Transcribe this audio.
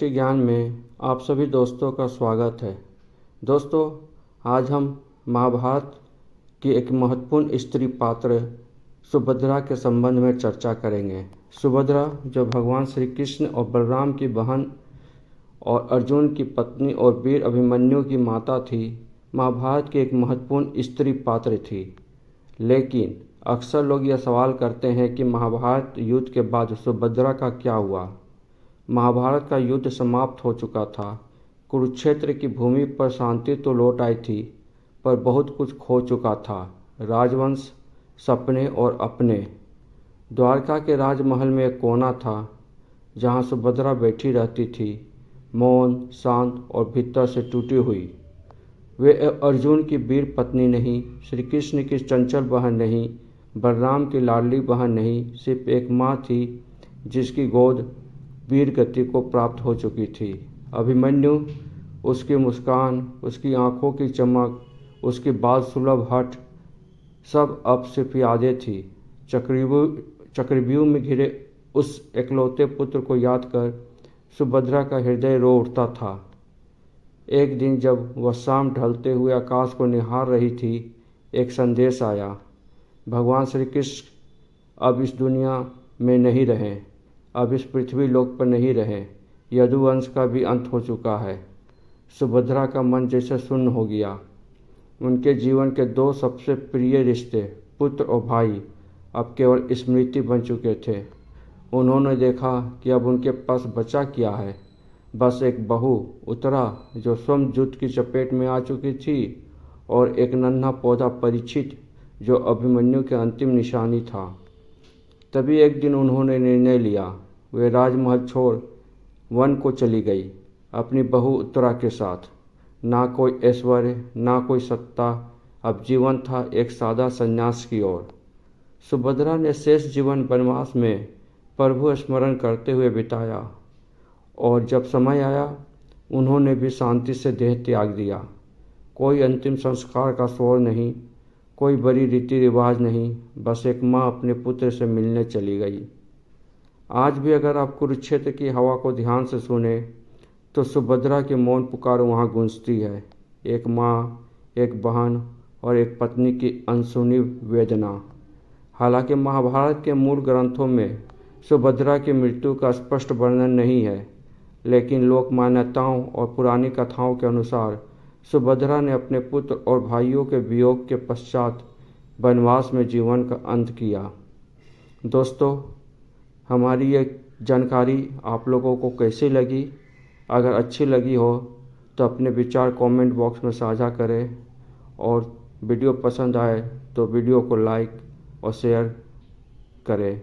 दृष्टि ज्ञान में आप सभी दोस्तों का स्वागत है। दोस्तों, आज हम महाभारत की एक महत्वपूर्ण स्त्री पात्र सुभद्रा के संबंध में चर्चा करेंगे। सुभद्रा, जो भगवान श्री कृष्ण और बलराम की बहन और अर्जुन की पत्नी और वीर अभिमन्यु की माता थी, महाभारत की एक महत्वपूर्ण स्त्री पात्र थी। लेकिन अक्सर लोग यह सवाल करते हैं कि महाभारत युद्ध के बाद सुभद्रा का क्या हुआ। महाभारत का युद्ध समाप्त हो चुका था। कुरुक्षेत्र की भूमि पर शांति तो लौट आई थी, पर बहुत कुछ खो चुका था। राजवंश, सपने और अपने। द्वारका के राजमहल में एक कोना था जहाँ सुभद्रा बैठी रहती थी, मौन, शांत और भीतर से टूटी हुई। वे अर्जुन की वीर पत्नी नहीं, श्री कृष्ण की चंचल बहन नहीं, बलराम की लाडली बहन नहीं, सिर्फ एक माँ थी जिसकी गोद वीर गति को प्राप्त हो चुकी थी। अभिमन्यु, उसकी मुस्कान, उसकी आंखों की चमक, उसकी बाल सुलभ हठ, सब अब सिर्फ यादें थी। चक्रव्यूह में घिरे उस एकलौते पुत्र को याद कर सुभद्रा का हृदय रो उठता था। एक दिन जब वह शाम ढलते हुए आकाश को निहार रही थी, एक संदेश आया। भगवान श्री कृष्ण अब इस दुनिया में नहीं रहे, अब इस पृथ्वी लोक पर नहीं रहे। यदुवंश का भी अंत हो चुका है। सुभद्रा का मन जैसे शून्य हो गया। उनके जीवन के दो सबसे प्रिय रिश्ते, पुत्र और भाई, अब केवल स्मृति बन चुके थे। उन्होंने देखा कि अब उनके पास बचा क्या है। बस एक बहू उत्तरा जो स्वयं युद्ध की चपेट में आ चुकी थी, और एक नन्हा पौधा परीक्षित जो अभिमन्यु के अंतिम निशानी था। तभी एक दिन उन्होंने निर्णय लिया। वे राजमहल छोड़ वन को चली गई, अपनी बहू उत्तरा के साथ। ना कोई ऐश्वर्य, ना कोई सत्ता, अब जीवन था एक सादा संन्यास की ओर। सुभद्रा ने शेष जीवन वनवास में प्रभु स्मरण करते हुए बिताया, और जब समय आया उन्होंने भी शांति से देह त्याग दिया। कोई अंतिम संस्कार का शोर नहीं, कोई बड़ी रीति रिवाज नहीं, बस एक माँ अपने पुत्र से मिलने चली गई। आज भी अगर आप कुरुक्षेत्र की हवा को ध्यान से सुने तो सुभद्रा की मौन पुकार वहाँ गूंजती है। एक माँ, एक बहन और एक पत्नी की अनसुनी वेदना। हालांकि महाभारत के मूल ग्रंथों में सुभद्रा की मृत्यु का स्पष्ट वर्णन नहीं है, लेकिन लोक मान्यताओं और पुरानी कथाओं के अनुसार सुभद्रा ने अपने पुत्र और भाइयों के वियोग के पश्चात वनवास में जीवन का अंत किया। दोस्तों, हमारी ये जानकारी आप लोगों को कैसी लगी? अगर अच्छी लगी हो तो अपने विचार कमेंट बॉक्स में साझा करें, और वीडियो पसंद आए तो वीडियो को लाइक और शेयर करें।